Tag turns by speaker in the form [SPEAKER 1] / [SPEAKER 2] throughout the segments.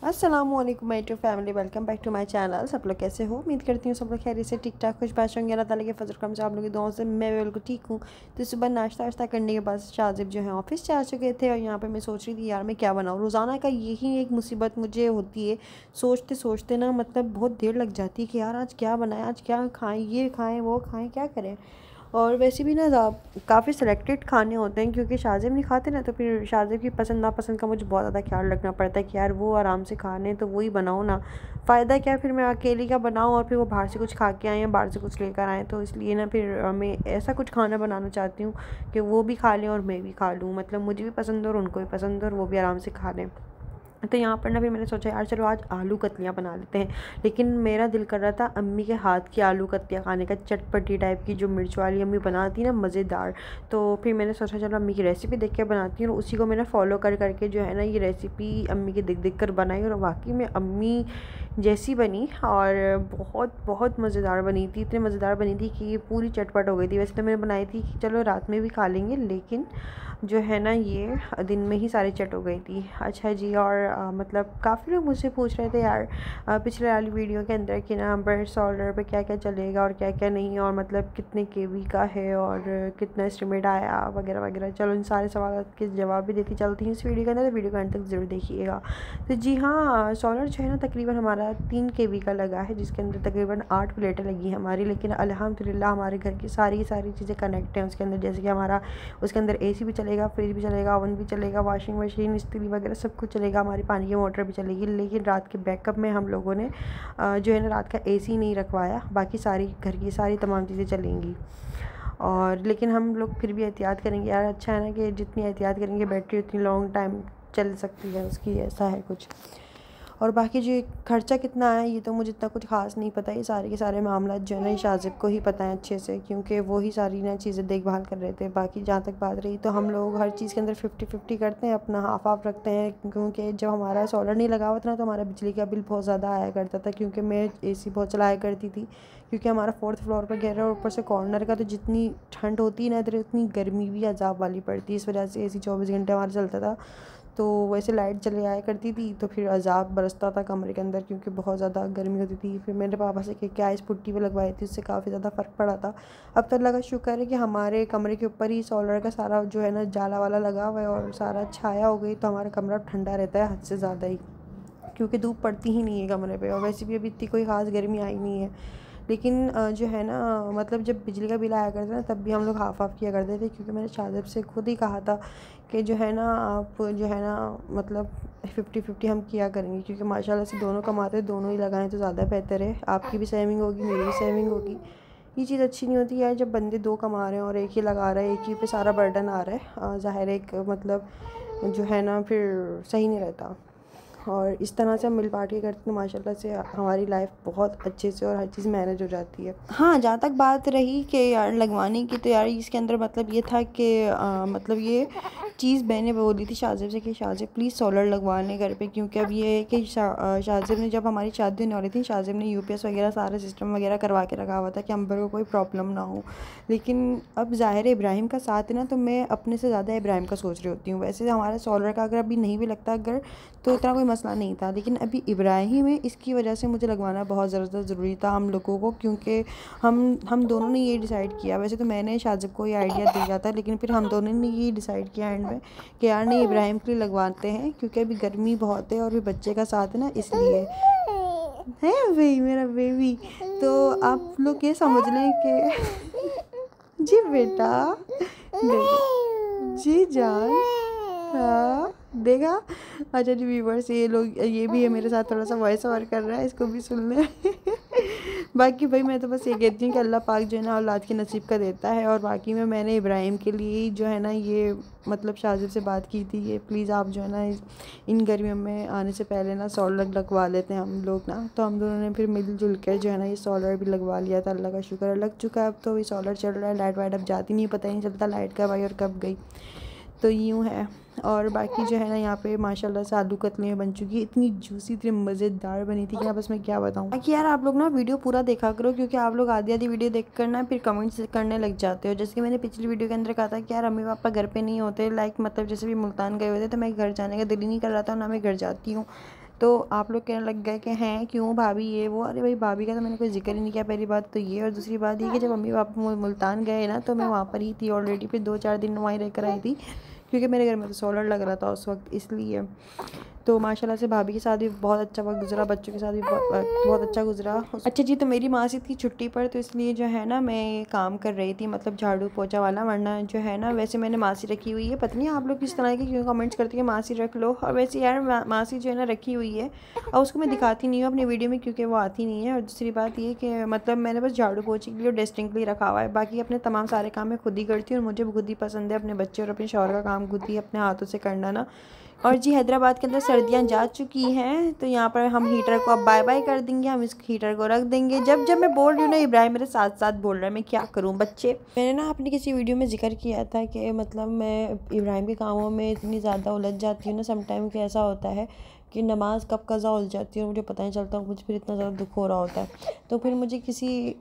[SPEAKER 1] अस्सलामुअलैकुम my to family, welcome back to my channel. सब लोग कैसे हो? उम्मीद करती हूँ सब लोग खैरियत से ठीक ठाक खुश बाश होंगे। अल्लाह ताला के फजल करम से आप लोगों की दुआओं से मैं बिल्कुल ठीक हूँ। तो सुबह नाश्ता वाश्ता करने के बाद शाजिब जो है ऑफिस से आ चुके थे और यहाँ पे मैं सोच रही थी यार मैं क्या बनाऊँ। रोज़ाना का यही एक मुसीबत मुझे होती है, सोचते सोचते ना मतलब बहुत देर लग जाती है कि यार आज क्या बनाएं, आज क्या खाएँ, ये खाएँ वो खाएँ, क्या करें। और वैसे भी ना काफ़ी सिलेक्टेड खाने होते हैं क्योंकि शाज़िब नहीं खाते ना, तो फिर शाज़िब की पसंद नापसंद का मुझे बहुत ज़्यादा ख्याल रखना पड़ता है कि यार वो आराम से खा लें तो वही बनाओ ना। फ़ायदा क्या है फिर मैं अकेली का बनाऊँ और फिर वो बाहर से कुछ खा के आएँ या बाहर से कुछ लेकर आएँ। तो इसलिए ना फिर मैं ऐसा कुछ खाना बनाना चाहती हूँ कि वो भी खा लें और मैं भी खा लूँ, मतलब मुझे भी पसंद हो और उनको भी पसंद हो और वो भी आराम से खा लें। तो यहाँ पर ना फिर मैंने सोचा यार चलो आज आलू कतलियाँ बना लेते हैं। लेकिन मेरा दिल कर रहा था अम्मी के हाथ की आलू कतलियाँ खाने का, चटपटी टाइप की जो मिर्च वाली अम्मी बनाती ना, मज़ेदार। तो फिर मैंने सोचा चलो अम्मी की रेसिपी देख के बनाती हूँ और उसी को मैंने फॉलो कर करके जो है ना ये रेसिपी अम्मी की देख कर बनाई और वाकई में अम्मी जैसी बनी और बहुत बहुत मज़ेदार बनी थी। इतनी मज़ेदार बनी थी कि पूरी चटपट हो गई थी। वैसे तो मैंने बनाई थी कि चलो रात में भी खा लेंगे, लेकिन जो है ना ये दिन में ही सारी चट हो गई थी। अच्छा जी, और मतलब काफ़ी लोग मुझसे पूछ रहे थे यार पिछले वाली वीडियो के अंदर कि ना बर्ड सोलर पे क्या क्या चलेगा और क्या क्या नहीं, और मतलब कितने केवी का है और कितना एस्टिमेट आया वगैरह वगैरह। चलो इन सारे सवाल के जवाब भी देती चलती हूँ इस वीडियो के अंदर, तो वीडियो को अंत तक ज़रूर देखिएगा। तो जी हाँ, सोलर जो है ना तकरीबन हमारा 3 केवी का लगा है, जिसके अंदर तकरीबन 8 प्लेटें लगी हैं हमारी। लेकिन अल्हम्दुलिल्लाह हमारे घर की सारी चीज़ें कनेक्ट हैं उसके अंदर, जैसे कि हमारा उसके अंदर एसी भी चलेगा, फ्रिज भी चलेगा, ओवन भी चलेगा, वॉशिंग मशीन, इस्त्री वगैरह सब कुछ चलेगा, हमारी पानी की मोटर भी चलेगी। लेकिन रात के बैकअप में हम लोगों ने जो है ना रात का एसी नहीं रखवाया, बाकी सारी घर की सारी तमाम चीज़ें चलेंगी। और लेकिन हम लोग फिर भी एहतियात करेंगे यार, अच्छा है ना कि जितनी एहतियात करेंगे बैटरी उतनी लॉन्ग टाइम चल सकती है उसकी, ऐसा है कुछ। और बाकी जो खर्चा कितना आया ये तो मुझे इतना कुछ ख़ास नहीं पता। ये सारे के सारे मामला जो है ना शाजिब को ही पता है अच्छे से, क्योंकि वो ही सारी ना चीज़ें देखभाल कर रहे थे। बाकी जहाँ तक बात रही तो हम लोग हर चीज़ के अंदर 50-50 करते हैं, अपना हाफ हाफ रखते हैं। क्योंकि जब हमारा सोलर नहीं लगा हुआ था ना तो हमारा बिजली का बिल बहुत ज़्यादा आया करता था, क्योंकि मैं एसी बहुत चलाया करती थी। क्योंकि हमारा 4th फ्लोर पर घर है और ऊपर से कॉर्नर का, तो जितनी ठंड होती है ना इधर उतनी गर्मी भी अजाब वाली पड़ती है। इस वजह से एसी 24 घंटे हमारा चलता था। तो वैसे लाइट चले आया करती थी तो फिर अजाब बरसता था कमरे के अंदर, क्योंकि बहुत ज़्यादा गर्मी होती थी। फिर मेरे पापा से क्या आइस पुट्टी भी लगवाई थी, उससे काफ़ी ज़्यादा फ़र्क पड़ा था। अब तो अल्लाह का शुक्र है कि हमारे कमरे के ऊपर ही सोलर का सारा जो है ना जाला वाला लगा हुआ है और सारा छाया हो गई, तो हमारा कमरा ठंडा रहता है हद से ज़्यादा ही, क्योंकि धूप पड़ती ही नहीं है कमरे पे। और वैसे भी अभी इतनी कोई ख़ास गर्मी आई नहीं है। लेकिन जो है ना मतलब जब बिजली का बिल आया करता था तब भी हम लोग हाफ़ हाफ़ किया करते थे, क्योंकि मैंने शाजिब से खुद ही कहा था कि जो है ना आप जो है ना मतलब 50-50 हम किया करेंगे, क्योंकि माशाल्लाह से दोनों कमाते हैं, दोनों ही लगाएं तो ज़्यादा बेहतर है। आपकी भी सेविंग होगी, मेरी भी सेविंग होगी। ये चीज़ अच्छी नहीं होती यार जब बंदे 2 कमा रहे हैं और एक ही लगा रहा है, एक ही पे सारा बर्डन आ रहा है। ज़ाहिर एक मतलब जो है ना फिर सही नहीं रहता। और इस तरह से हम मिल बाँट के करते हैं माशाल्लाह से हमारी लाइफ बहुत अच्छे से और हर चीज़ मैनेज हो जाती है। हाँ, जहाँ तक बात रही कि यार लगवाने की, तो यार इसके अंदर मतलब ये था कि मतलब ये चीज़ मैंने बोली थी शाजिब से कि शाजिब प्लीज़ सोलर लगवाने घर पे, क्योंकि अब ये है कि शाजिब ने जब हमारी शादी होने वाली थी, शाजिब ने यूपीएस वगैरह सारा सिस्टम वगैरह करवा के रखा हुआ था कि अंबर को कोई प्रॉब्लम ना हो। लेकिन अब ज़ाहिर है इब्राहिम का साथ है ना, तो मैं अपने से ज़्यादा इब्राहिम का सोच रही होती हूँ। वैसे हमारा सोलर का अगर अभी नहीं भी लगता अगर तो इतना कोई मसला नहीं था, लेकिन अभी इब्राहिम है, इसकी वजह से मुझे लगवाना बहुत ज़्यादा ज़रूरी था हम लोगों को, क्योंकि हम दोनों ने ये डिसाइड किया। वैसे तो मैंने शाजिब को ये आइडिया दिया था, लेकिन फिर हम दोनों ने ये डिसाइड किया एंड में कि यार नहीं इब्राहिम के लिए लगवाते हैं, क्योंकि अभी गर्मी बहुत है और भी बच्चे का साथ है ना, इसलिए है भाई मेरा बेबी। तो आप लोग ये समझ लें कि जी बेटा जी जान, हाँ देखा। अच्छा जी व्यूवर्स, ये लोग ये भी है मेरे साथ थोड़ा सा वॉइस ओवर कर रहा है, इसको भी सुन लें। बाकी भाई मैं तो बस ये कहती हूँ कि अल्लाह पाक जो है ना औलाद की नसीब का देता है। और बाकी में मैंने इब्राहिम के लिए जो है ना ये मतलब शाजिब से बात की थी कि प्लीज़ आप जो है ना इन गर्मियों में आने से पहले ना सोलर लगवा लेते हैं हम लोग ना। तो हम दोनों ने फिर मिलजुल कर जो है ना ये सोलर भी लगवा लिया था। अल्लाह का शुक्र है लग चुका है। अब तो ये सोलर चल रहा है, लाइट वाइट अब जाती नहीं, पता ही नहीं चलता लाइट कब आई और कब गई। तो यूँ है। और बाकी जो है ना यहाँ पे माशाल्लाह से आलू कतलियाँ बन चुकी है, इतनी जूसी इतनी मज़ेदार बनी थी कि अब बस मैं क्या बताऊँ। बाकी यार आप लोग ना वीडियो पूरा देखा करो, क्योंकि आप लोग आधी आधी वीडियो देख कर ना फिर कमेंट्स करने लग जाते हो। जैसे कि मैंने पिछली वीडियो के अंदर कहा था कि यार अम्मी पापा घर पे नहीं होते, लाइक मतलब जैसे भी मुल्तान गए हुए थे तो मैं घर जाने का दिल ही नहीं कर रहा था, ना मैं घर जाती हूँ। तो आप लोग कहने लग गए कि हैं क्यों भाभी ये वो। अरे भाई भाभी का तो मैंने कोई जिक्र ही नहीं किया, पहली बात तो ये। और दूसरी बात ये कि जब मम्मी पापा मुल्तान गए ना तो मैं वहाँ पर ही थी ऑलरेडी, फिर 2-4 दिन वहीं रहकर आई थी क्योंकि मेरे घर में तो सोलर लग रहा था उस वक्त, इसलिए। तो माशाल्लाह से भाभी के साथ भी बहुत अच्छा वक्त गुजरा, बच्चों के साथ भी बहुत अच्छा गुजरा। अच्छा जी, तो मेरी मासी थी छुट्टी पर, तो इसलिए जो है ना मैं काम कर रही थी, मतलब झाड़ू पोछा वाला। वरना जो है ना वैसे मैंने मासी रखी हुई है, पता नहीं आप लोग किस तरह के क्यों कमेंट्स करते हैं मासी रख लो। और वैसे यार मासी जो है ना रखी हुई है, और उसको मैं दिखाती नहीं हूँ अपनी वीडियो में क्योंकि वो आती नहीं है। और दूसरी बात ये कि मतलब मैंने बस झाड़ू पोछे के लिए और डस्टिंग के लिए रखा हुआ है, बाकी अपने तमाम सारे काम मैं खुद ही करती हूँ और मुझे खुद ही पसंद है अपने बच्चे और अपने शौहर का काम खुद ही अपने हाथों से करना ना। और जी हैदराबाद के अंदर सर्दियाँ जा चुकी हैं, तो यहाँ पर हम हीटर को अब बाय बाय कर देंगे, हम इस हीटर को रख देंगे। जब जब मैं बोल रही हूँ ना, इब्राहिम मेरे साथ साथ बोल रहा है, मैं क्या करूँ बच्चे। मैंने ना अपनी किसी वीडियो में जिक्र किया था कि मतलब मैं इब्राहिम के कामों में इतनी ज़्यादा उलझ जाती हूँ ना, समटाइम कि ऐसा होता है कि नमाज कब कज़ा हो जाती है और मुझे पता नहीं चलता, मुझे फिर इतना ज़्यादा दुख हो रहा होता है। तो फिर मुझे किसी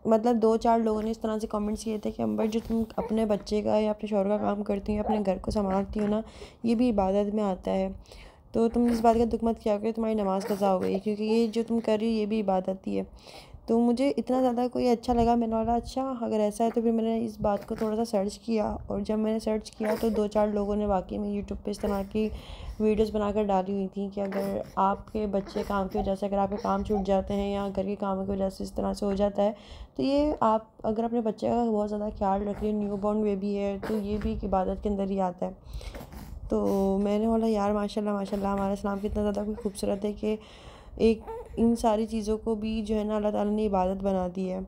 [SPEAKER 1] मतलब 2-4 लोगों ने इस तरह से कमेंट्स किए थे कि अंबर जो तुम अपने बच्चे का या अपने शौहर का काम करती हो, अपने घर को संभालती हो ना, ये भी इबादत में आता है। तो तुम इस बात का दुख मत किया करो तुम्हारी नमाज़ कज़ा हो गई, क्योंकि ये जो तुम कर रही हो ये भी इबादत ही है। तो मुझे इतना ज़्यादा कोई अच्छा लगा, मैंने बोला अच्छा अगर ऐसा है तो फिर मैंने इस बात को थोड़ा सा सर्च किया। और जब मैंने सर्च किया तो 2-4 लोगों ने वाकई में यूट्यूब पे इस तरह की वीडियोस बनाकर डाली हुई थी कि अगर आपके बच्चे काम की वजह से, अगर आपके काम छूट जाते हैं या घर के कामों की वजह से इस तरह से हो जाता है, तो ये आप अगर अपने बच्चे का बहुत ज़्यादा ख्याल रख रही है, न्यू बॉर्न बेबी है, तो ये भी एक इबादत के अंदर ही आता है। तो मैंने बोला यार माशाल्लाह माशाल्लाह हमारा इस्लाम कितना ज़्यादा कोई खूबसूरत है कि एक इन सारी चीज़ों को भी जो है ना अल्लाह ताला ने इबादत बना दी है।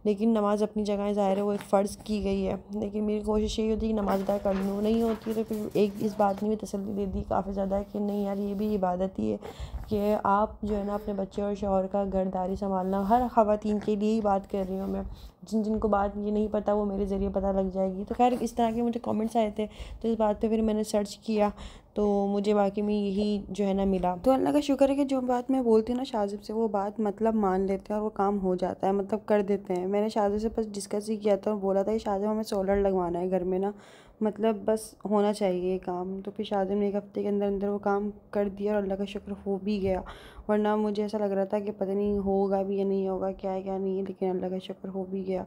[SPEAKER 1] लेकिन नमाज़ अपनी जगह ज़ाहिर है वो एक फ़र्ज़ की गई है, लेकिन मेरी कोशिश यही होती है कि नमाज़ अदा कर लूँ, नहीं होती है तो फिर एक इस बात ने भी तसल्ली दे दी काफ़ी ज़्यादा कि नहीं यार ये भी इबादत ही है कि आप जो है ना अपने बच्चे और शौहर का घरदारी संभालना। हर ख़वातीन के लिए ही बात कर रही हूँ मैं, जिनको बात ये नहीं पता वो मेरे ज़रिए पता लग जाएगी। तो खैर इस तरह के मुझे कमेंट्स आए थे, तो इस बात पे फिर मैंने सर्च किया तो मुझे वाकई में यही जो है ना मिला। तो अल्लाह का शुक्र है कि जो बात मैं बोलती हूँ ना शाज़िब से, वो बात मतलब मान लेते हैं और वो काम हो जाता है, मतलब कर देते हैं। मैंने शाज़िब से बस डिस्कस ही किया था और बोला था कि शाज़िब हमें सोलर लगवाना है घर में ना, मतलब बस होना चाहिए ये काम। तो फिर शाज़िब ने 1 हफ़्ते के अंदर अंदर वो काम कर दिया और अल्लाह का शुक्र हो भी गया। वरना मुझे ऐसा लग रहा था कि पता नहीं होगा भी या नहीं होगा, क्या है क्या नहीं है, लेकिन अल्लाह का शुक्र हो भी गया।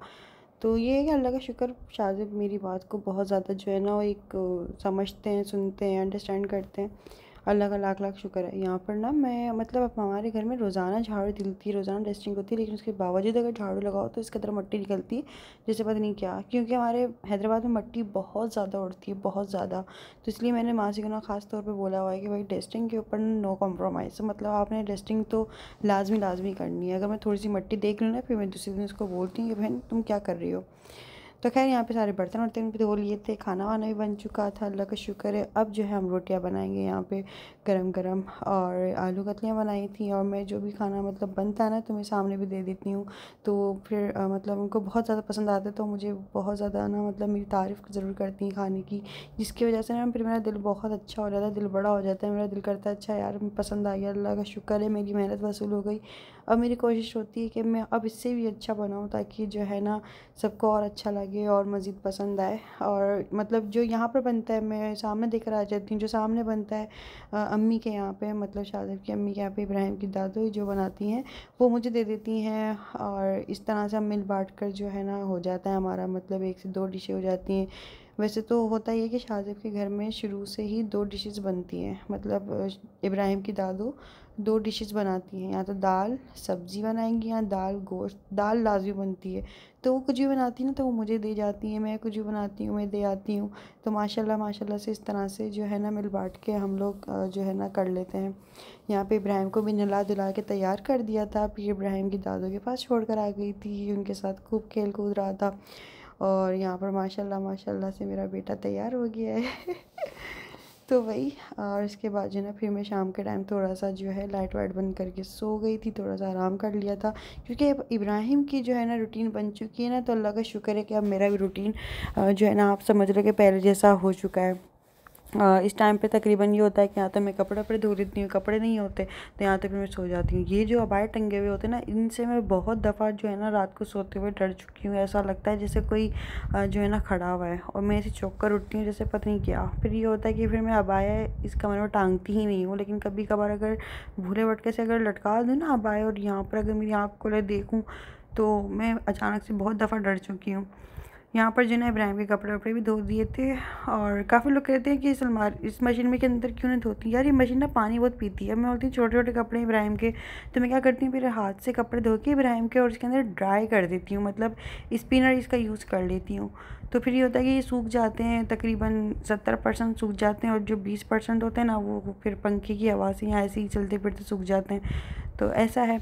[SPEAKER 1] तो ये है कि अल्लाह का शुक्र शाज़िब मेरी बात को बहुत ज़्यादा जो है ना वो एक समझते हैं, सुनते हैं, अंडरस्टैंड करते हैं। अल्लाह का लाख लाख शुक्र है। यहाँ पर ना मैं मतलब अब हमारे घर में रोज़ाना झाड़ू दिलती है, रोज़ाना डस्टिंग होती है, लेकिन उसके बावजूद अगर झाड़ू लगाओ तो इसके अंदर मिट्टी निकलती है, जैसे पता नहीं क्या। क्योंकि हमारे हैदराबाद में मिट्टी बहुत ज़्यादा उड़ती है, बहुत ज़्यादा। तो इसलिए मैंने मासी को ना ख़ास तौर पे बोला हुआ है कि भाई डस्टिंग के ऊपर नो कॉम्प्रोमाइज़, मतलब आपने डस्टिंग तो लाजमी करनी है। अगर मैं थोड़ी सी मिट्टी देख लूँ ना, फिर मैं दूसरे दिन उसको बोलती हूँ कि बहन तुम क्या कर रही हो। तो खैर यहाँ पे सारे बर्तन वर्तन भी धो लिए थे, खाना वाना भी बन चुका था, अल्लाह का शुक्र है। अब जो है हम रोटियाँ बनाएंगे यहाँ पे गरम गरम, और आलू कतलियाँ बनाई थी। और मैं जो भी खाना मतलब बनता है ना तो मैं सामने भी दे देती हूँ, तो फिर मतलब उनको बहुत ज़्यादा पसंद आता है। तो मुझे बहुत ज़्यादा ना मतलब मेरी तारीफ़ ज़रूर करती हैं खाने की, जिसकी वजह से ना फिर मेरा दिल बहुत अच्छा हो जाता है, दिल बड़ा हो जाता है, मेरा दिल करता है अच्छा यार पसंद आ गया, अल्लाह का शुक्र है मेरी मेहनत वसूल हो गई। अब मेरी कोशिश होती है कि मैं अब इससे भी अच्छा बनाऊँ, ताकि जो है ना सबको और अच्छा लगे और मज़ीद पसंद आए। और मतलब जो यहाँ पर बनता है मैं सामने देकर आ जाती हूँ, जो सामने बनता है अम्मी के यहाँ पे, मतलब शाज़िब की अम्मी के यहाँ पे, इब्राहिम की दादू जो बनाती हैं वो मुझे दे देती हैं। और इस तरह से हम मिल बांट कर जो है ना हो जाता है हमारा, मतलब 1 से 2 डिशें हो जाती हैं। वैसे तो होता ही है कि शाज़िब के घर में शुरू से ही 2 डिशेस बनती हैं, मतलब इब्राहिम की दादू 2 डिशेस बनाती हैं, या तो दाल सब्ज़ी बनाएंगी या दाल गोश्त, दाल लाजमी बनती है। तो वो कुछ भी बनाती है ना तो वो मुझे दे जाती है, मैं कुछ भी बनाती हूँ मैं दे आती हूँ। तो माशाल्लाह माशाल्लाह से इस तरह से जो है ना मिल बांट के हम लोग जो है ना कर लेते हैं। यहाँ पे इब्राहिम को भी नहला धुला के तैयार कर दिया था, फिर इब्राहिम की दादू के पास छोड़ कर आ गई थी, उनके साथ खूब खेल कूद रहा था। और यहाँ पर माशाल्लाह माशाल्लाह से मेरा बेटा तैयार हो गया है तो वही, और इसके बाद जो है ना फिर मैं शाम के टाइम थोड़ा सा जो है लाइट वाइट बंद करके सो गई थी, थोड़ा सा आराम कर लिया था। क्योंकि अब इब्राहिम की जो है ना रूटीन बन चुकी है ना, तो अल्लाह का शुक्र है कि अब मेरा भी रूटीन जो है ना आप समझ लो कि पहले जैसा हो चुका है। इस टाइम पे तकरीबन ये होता है कि यहाँ तो मैं कपड़े वपड़े धो लेती हूँ, कपड़े नहीं होते तो यहाँ तो फिर मैं सो जाती हूँ। ये जो अबाए टंगे हुए होते हैं ना, इनसे मैं बहुत दफ़ा जो है ना रात को सोते हुए डर चुकी हूँ। ऐसा लगता है जैसे कोई जो है ना खड़ा हुआ है, और मैं ऐसे चौंक कर उठती हूँ जैसे पता नहीं क्या। फिर ये होता है कि फिर मैं अबाया इस कमरे में टांगती ही नहीं हूँ, लेकिन कभी कभार अगर भूले भटके से अगर लटका दूँ ना अबाया और यहाँ पर अगर मेरी आँख खोले देखूँ तो मैं अचानक से बहुत दफ़ा डर चुकी हूँ। यहाँ पर जो है इब्राहिम के कपड़े वपड़े भी धो दिए थे, और काफ़ी लोग कहते हैं कि इस मशीन में के अंदर क्यों नहीं धोती। यार ये मशीन ना पानी बहुत पीती है। मैं बोलती हूँ छोटे छोटे कपड़े इब्राहिम के, तो मैं क्या करती हूँ मेरे हाथ से कपड़े धो के इब्राहिम के और उसके अंदर ड्राई कर देती हूँ, मतलब स्पिनर इसका यूज़ कर लेती हूँ। तो फिर ये होता है कि ये सूख जाते हैं, तकरीबन 70% सूख जाते हैं, और जो 20% होते हैं ना वो फिर पंखे की हवा से यहाँ ऐसे ही चलते फिरते सूख जाते हैं। तो ऐसा है।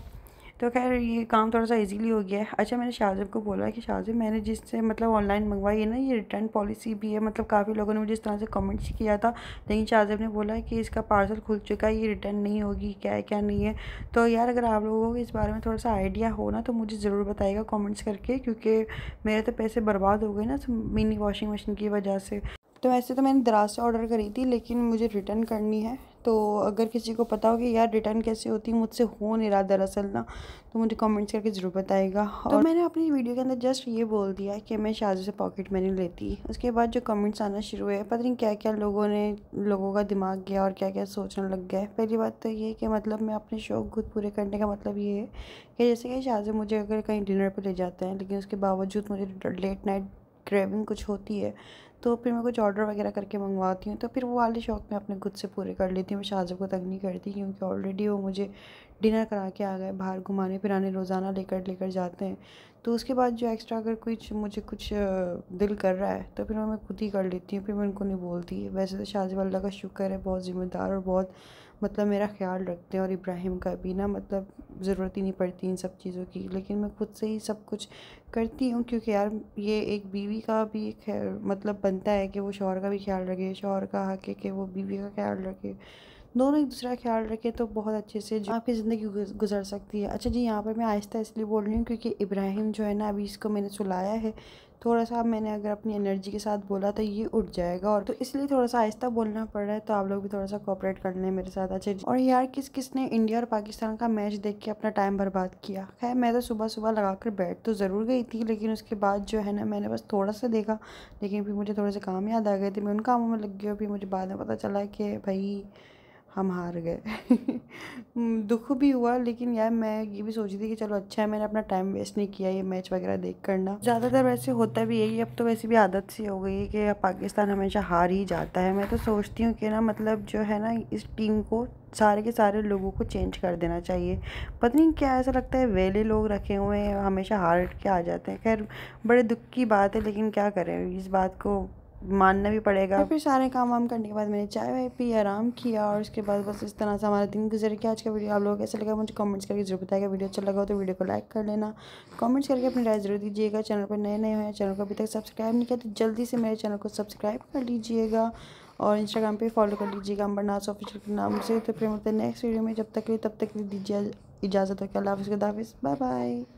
[SPEAKER 1] तो खैर ये काम थोड़ा सा इजीली हो गया है। अच्छा, मैंने शाहज़ेब को बोला कि शाहज़ेब मैंने जिससे मतलब ऑनलाइन मंगवाई है ना, ये रिटर्न पॉलिसी भी है। मतलब काफ़ी लोगों ने मुझे इस तरह से कमेंट्स किया था, लेकिन शाहज़ेब ने बोला है कि इसका पार्सल खुल चुका है, ये रिटर्न नहीं होगी, क्या है क्या नहीं है। तो यार अगर आप लोगों को इस बारे में थोड़ा सा आइडिया हो ना तो मुझे ज़रूर बताइएगा कॉमेंट्स करके, क्योंकि मेरे तो पैसे बर्बाद हो गए ना मिनी वॉशिंग मशीन की वजह से। तो वैसे तो मैंने दराज से ऑर्डर करी थी, लेकिन मुझे रिटर्न करनी है। तो अगर किसी को पता हो कि यार रिटर्न कैसे होती है, मुझसे हो नहीं रहा दरअसल ना, तो मुझे कमेंट्स करके ज़रूर बताइएगा। और मैंने अपनी वीडियो के अंदर जस्ट ये बोल दिया कि मैं शादी से पॉकेट मनी लेती। उसके बाद जो कमेंट्स आना शुरू हुए, पता नहीं क्या क्या लोगों का दिमाग गया और क्या क्या सोचने लग गया। पहली बात तो ये कि मतलब मैं अपने शौक़ खुद पूरे करने का मतलब ये है कि जैसे कि शादी मुझे अगर कहीं डिनर पर ले जाते हैं, लेकिन उसके बावजूद मुझे लेट नाइट क्रेविंग कुछ होती है, तो फिर मैं कुछ ऑर्डर वगैरह करके मंगवाती हूँ। तो फिर वो वाले शौक़ मैं अपने खुद से पूरे कर लेती हूँ। मैं शाहज़ेब को तंग नहीं करती, क्योंकि ऑलरेडी वो मुझे डिनर करा के आ गए, बाहर घुमाने फिराने रोज़ाना लेकर जाते हैं। तो उसके बाद जो एक्स्ट्रा अगर मुझे कुछ दिल कर रहा है तो फिर मैं खुद ही कर लेती हूँ, फिर मैं उनको नहीं बोलती। वैसे तो शाहज़ेब अल्लाह का शुक्र है बहुत ज़िम्मेदार और बहुत मतलब मेरा ख्याल रखते हैं, और इब्राहिम का भी ना मतलब ज़रूरत ही नहीं पड़ती इन सब चीज़ों की। लेकिन मैं खुद से ही सब कुछ करती हूँ, क्योंकि यार ये एक बीवी का भी एक मतलब बनता है कि वो शौहर का भी ख्याल रखे, शौहर का हक है कि वो बीवी का ख्याल रखे, दोनों एक दूसरा ख्याल रखे, तो बहुत अच्छे से जो आपकी ज़िंदगी गुजर सकती है। अच्छा जी, यहाँ पर मैं आहिस्ता इसलिए बोल रही हूँ क्योंकि इब्राहिम जो है ना अभी इसको मैंने सुलाया है, थोड़ा सा मैंने अगर अपनी एनर्जी के साथ बोला तो ये उठ जाएगा, और तो इसलिए थोड़ा सा आहिस्ता बोलना पड़ रहा है। तो आप लोग भी थोड़ा सा कोऑपरेट कर लें मेरे साथ। अच्छा जी, और यार किस ने इंडिया और पाकिस्तान का मैच देख के अपना टाइम बर्बाद किया। खैर मैं तो सुबह सुबह लगा कर बैठ तो ज़रूर गई थी, लेकिन उसके बाद जो है ना मैंने बस थोड़ा सा देखा, लेकिन फिर मुझे थोड़े से काम याद आ गए थे, मैं उन कामों में लग गई, और फिर मुझे बाद में पता चला कि भाई हम हार गए। दुख भी हुआ, लेकिन यार मैं ये भी सोची थी कि चलो अच्छा है मैंने अपना टाइम वेस्ट नहीं किया ये मैच वगैरह देख करना। ज़्यादातर वैसे होता भी यही, अब तो वैसे भी आदत सी हो गई है कि पाकिस्तान हमेशा हार ही जाता है। मैं तो सोचती हूँ कि ना मतलब जो है ना इस टीम को सारे के सारे लोगों को चेंज कर देना चाहिए। पता नहीं क्या ऐसा लगता है वेले लोग रखे हुए हैं, हमेशा हार के आ जाते हैं। खैर बड़े दुख की बात है, लेकिन क्या करें, इस बात को मानना भी पड़ेगा। और फिर सारे काम वाम करने के बाद मैंने चाय वाय पी, आराम किया, और उसके बाद बस इस तरह से हमारा दिन गुजर गया। आज का वीडियो आप लोगों को कैसा लगा मुझे कमेंट्स करके जरूर बताएगा। वीडियो अच्छा लगा हो तो वीडियो को लाइक कर लेना, कमेंट्स करके अपनी राय जरूर दीजिएगा। चैनल पर नए हैं, चैनल को अभी तक सब्सक्राइब नहीं किया तो जल्दी से मेरे चैनल को सब्सक्राइब कर लीजिएगा, और इंस्टाग्राम पे फॉलो कर लीजिएगा अंबरनाज ऑफिशियल के नाम से। तो फिर मिलते हैं नेक्स्ट वीडियो में, तब तक के लिए दीजिए इजाज़त हो। अल्लाह हाफ़िज़, खुदा हाफ़िज़, बाय बाय।